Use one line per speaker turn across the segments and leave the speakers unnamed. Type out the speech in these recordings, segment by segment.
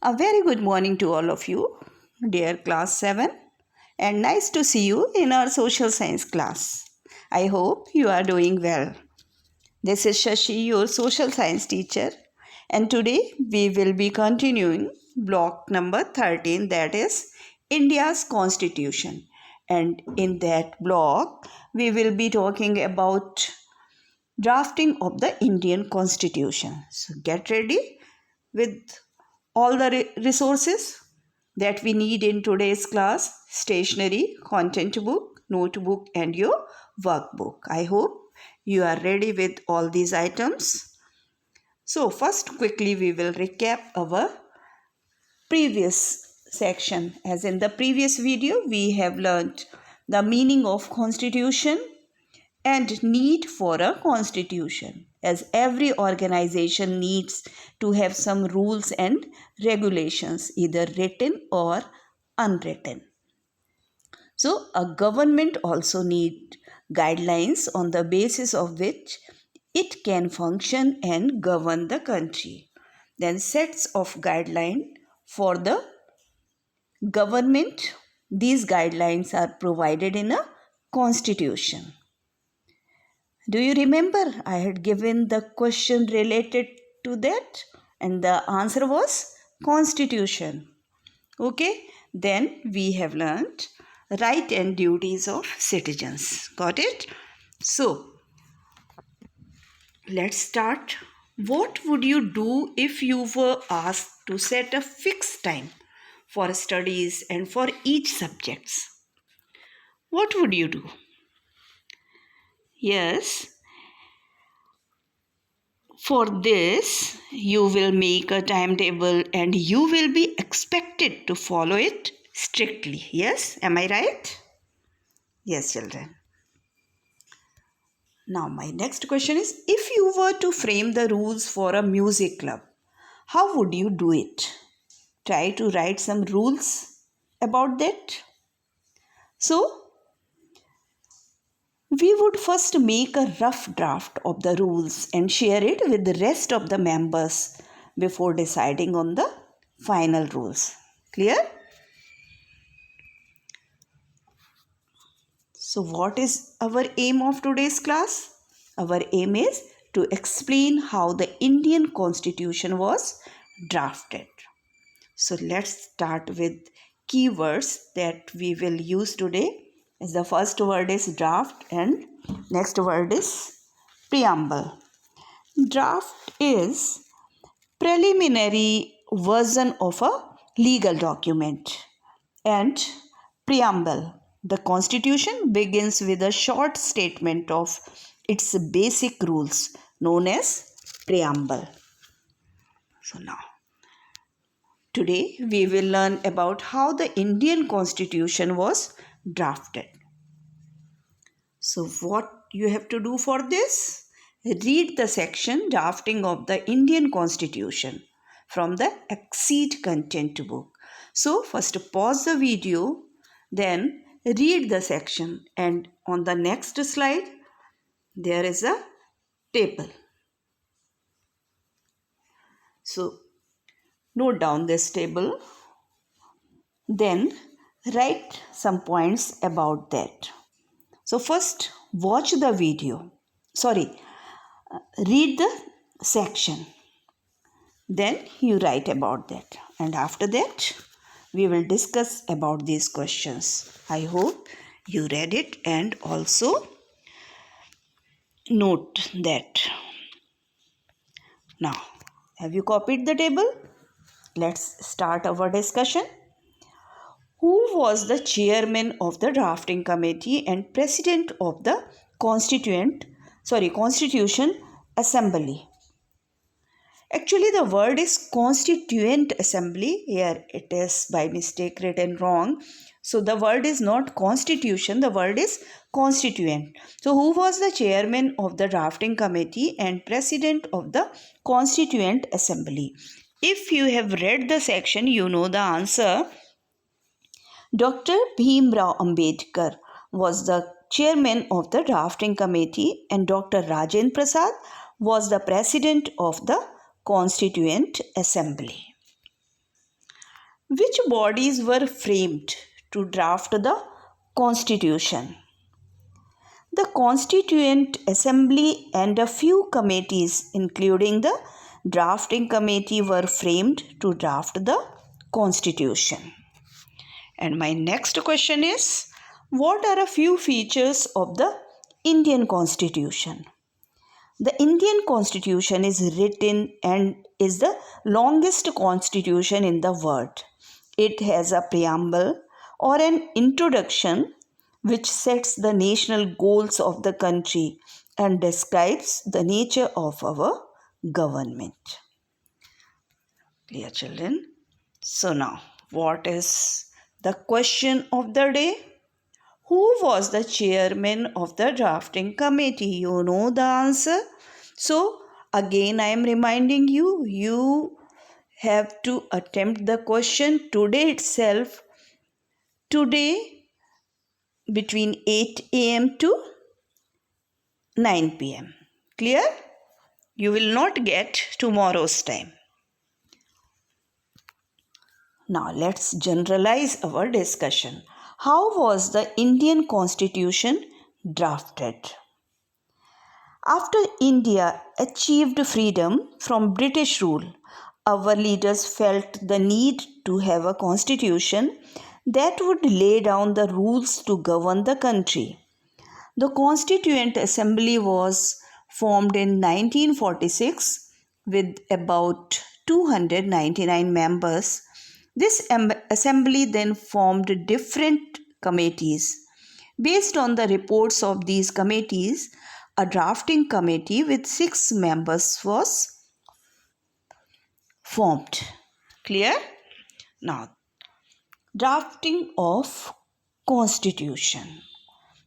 A very good morning to all of you, dear class 7, and nice to see you in our social science class. I hope you are doing well. This is Shashi, your social science teacher, and today we will be continuing block number 13, that is India's Constitution. And in that block, we will be talking about drafting of the Indian Constitution. So get ready with all the resources that we need in today's class: stationery, content book, notebook, and your workbook. I hope you are ready with all these items. So, first, quickly, we will recap our previous section. As in the previous video, we have learned the meaning of constitution and need for a constitution, as every organization needs to have some rules and regulations, either written or unwritten. So a government also needs guidelines on the basis of which it can function and govern the country. Then sets of guidelines for the government. These guidelines are provided in a constitution. Do you remember I had given the question related to that, and the answer was constitution. Okay, then we have learned right and duties of citizens. Got it? So, let's start. What would you do if you were asked to set a fixed time for studies and for each subjects? What would you do? Yes, for this, you will make a timetable and you will be expected to follow it strictly. Yes, am I right? Yes, children. Now, my next question is, if you were to frame the rules for a music club, how would you do it? Try to write some rules about that. So, we would first make a rough draft of the rules and share it with the rest of the members before deciding on the final rules. Clear? So, what is our aim of today's class? Our aim is to explain how the Indian Constitution was drafted. So, let's start with keywords that we will use today. As the first word is draft and next word is preamble. Draft is preliminary version of a legal document, and preamble, the constitution begins with a short statement of its basic rules known as preamble. So now today we will learn about how the Indian Constitution was drafted. So what you have to do for this? Read the section drafting of the Indian Constitution from the Exceed content book. So first pause the video, then read the section, and on the next slide there is a table. So note down this table, then write some points about that. So first watch the video. Read the section. Then you write about that. And after that, we will discuss about these questions. I hope you read it and also note that. Now, have you copied the table? Let's start our discussion. Who was the chairman of the drafting committee and president of the Constitution Assembly? Actually, the word is Constituent Assembly. Here it is by mistake written wrong. So the word is not constitution, the word is constituent. So who was the chairman of the drafting committee and president of the Constituent Assembly? If you have read the section, you know the answer. Dr. Bhimrao Ambedkar was the chairman of the drafting committee and Dr. Rajendra Prasad was the president of the Constituent Assembly. Which bodies were framed to draft the Constitution? The Constituent Assembly and a few committees, including the Drafting Committee, were framed to draft the Constitution. And my next question is, what are a few features of the Indian Constitution? The Indian Constitution is written and is the longest constitution in the world. It has a preamble or an introduction which sets the national goals of the country and describes the nature of our government. Dear children, so now what is the question of the day? Who was the chairman of the drafting committee? You know the answer. So, again, I am reminding you, you have to attempt the question today itself, today between 8 a.m. to 9 p.m. Clear? You will not get tomorrow's time. Now, let's generalize our discussion. How was the Indian Constitution drafted? After India achieved freedom from British rule, our leaders felt the need to have a constitution that would lay down the rules to govern the country. The Constituent Assembly was formed in 1946 with about 299 members. This assembly then formed different committees. Based on the reports of these committees, a drafting committee with 6 members was formed. Clear? Now, drafting of Constitution.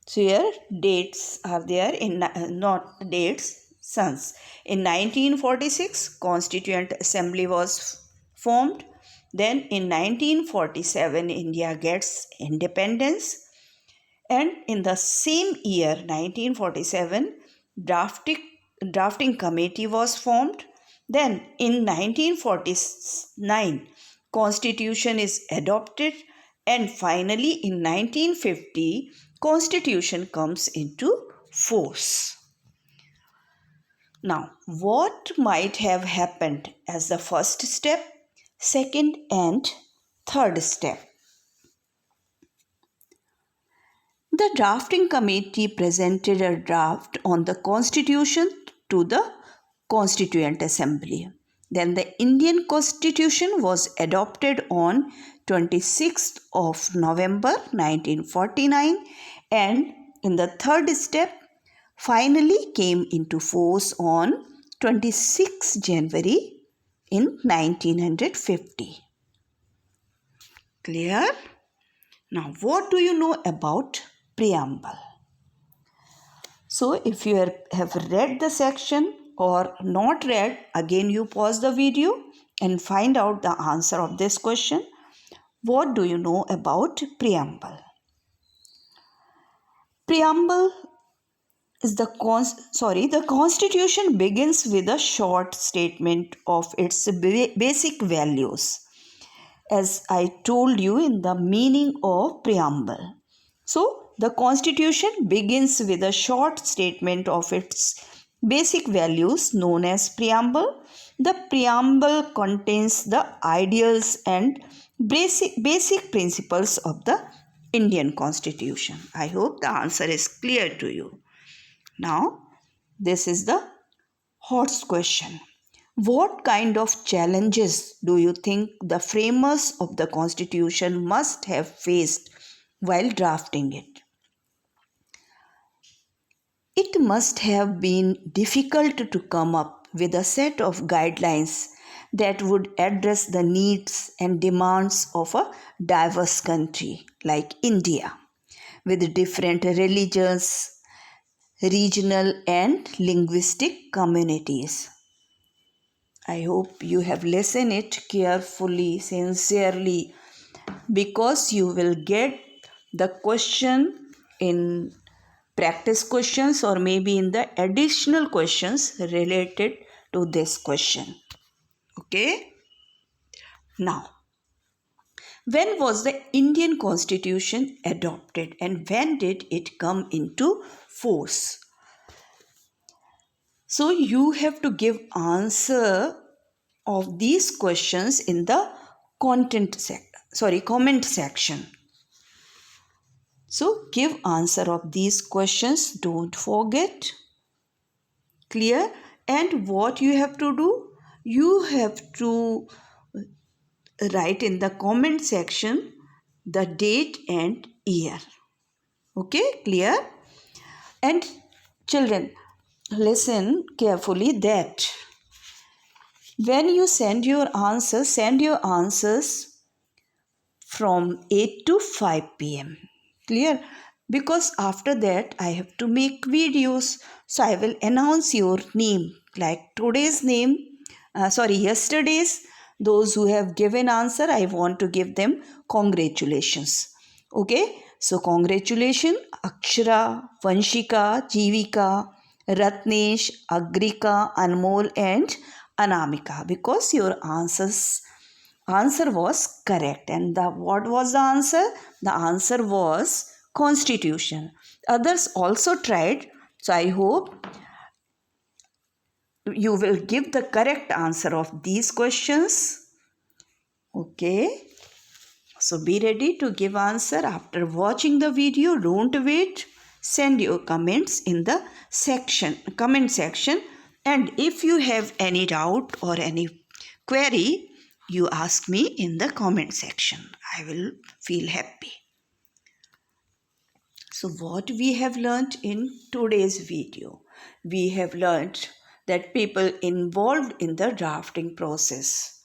So here dates are there in not dates, sons. In 1946, Constituent Assembly was formed. Then in 1947, India gets independence. And in the same year, 1947, drafting committee was formed. Then in 1949, Constitution is adopted. And finally in 1950, Constitution comes into force. Now, what might have happened as the first step, second and third step? The drafting committee presented a draft on the Constitution to the Constituent Assembly. Then the Indian Constitution was adopted on 26th of November 1949, and in the third step finally came into force on 26 January in 1950. Clear? Now, what do you know about preamble? So, if you have read the section or not read, again you pause the video and find out the answer of this question. What do you know about preamble? Preamble is the Constitution begins with a short statement of its basic values, as I told you in the meaning of preamble. So, the Constitution begins with a short statement of its basic values known as preamble. The preamble contains the ideals and basic principles of the Indian Constitution. I hope the answer is clear to you. Now, this is the hot question. What kind of challenges do you think the framers of the Constitution must have faced while drafting it? It must have been difficult to come up with a set of guidelines that would address the needs and demands of a diverse country like India, with different religions, regional and linguistic communities. I hope you have listened it carefully, sincerely, because you will get the question in practice questions or maybe in the additional questions related to this question. Okay? Now, When was the Indian Constitution adopted and when did it come into force? So you have to give answer of these questions in the comment section. So give answer of these questions, don't forget. Clear? And what you have to do? You have to write in the comment section the date and year. Okay, clear? And children, listen carefully that when you send your answers from 8 to 5 p.m. Clear? Because after that I have to make videos. So I will announce your name like yesterday's. Those who have given answer, I want to give them congratulations. Okay? So congratulations Akshara, Vanshika, Jivika, Ratnesh, Agrika, Anmol and Anamika, because your answer was correct. And what was the answer? The answer was constitution. Others also tried, so I hope you will give the correct answer of these questions. Okay, so be ready to give answer after watching the video. Don't wait, send your comments in the comment section, and if you have any doubt or any query, you ask me in the comment section. I will feel happy. So what we have learnt in today's video? We have learnt that people involved in the drafting process,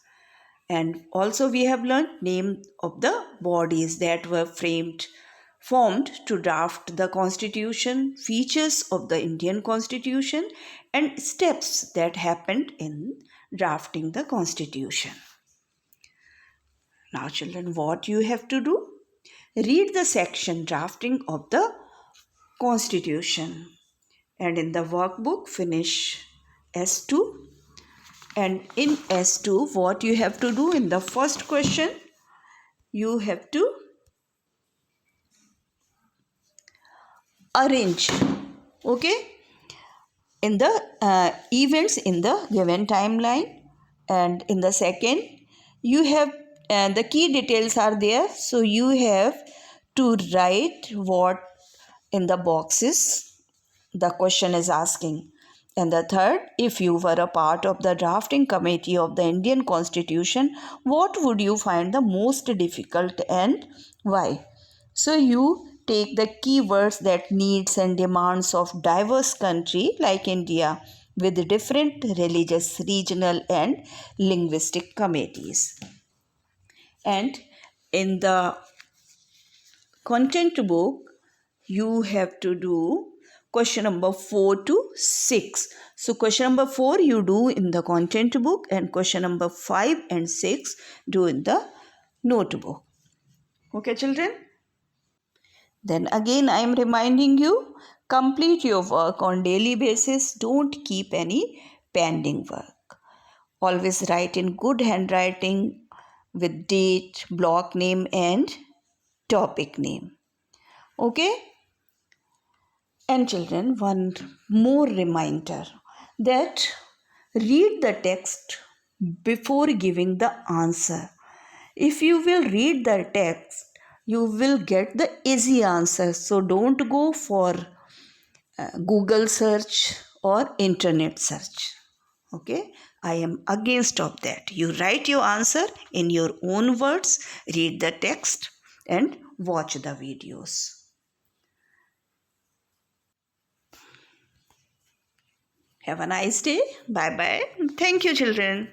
and also we have learnt name of the bodies that were formed to draft the constitution, features of the Indian constitution, and steps that happened in drafting the constitution. Now children, what you have to do? Read the section drafting of the constitution, and in the workbook finish S2. And in S2, what you have to do? In the first question, you have to arrange, okay, in the events in the given timeline. And in the second, you have the key details are there, so you have to write what in the boxes the question is asking. And the third, if you were a part of the drafting committee of the Indian Constitution, what would you find the most difficult and why? So you take the keywords that needs and demands of diverse country like India with different religious, regional and linguistic committees. And in the content book, you have to do question number 4 to 6. So question number 4 you do in the content book, and question number 5 and 6 do in the notebook. Okay children? Then again I am reminding you, complete your work on daily basis. Don't keep any pending work. Always write in good handwriting with date, block name and topic name. Okay? And children, one more reminder that read the text before giving the answer. If you will read the text, you will get the easy answer. So don't go for Google search or internet search. Okay, I am against of that. You write your answer in your own words, read the text and watch the videos. Have a nice day. Bye bye. Thank you, children.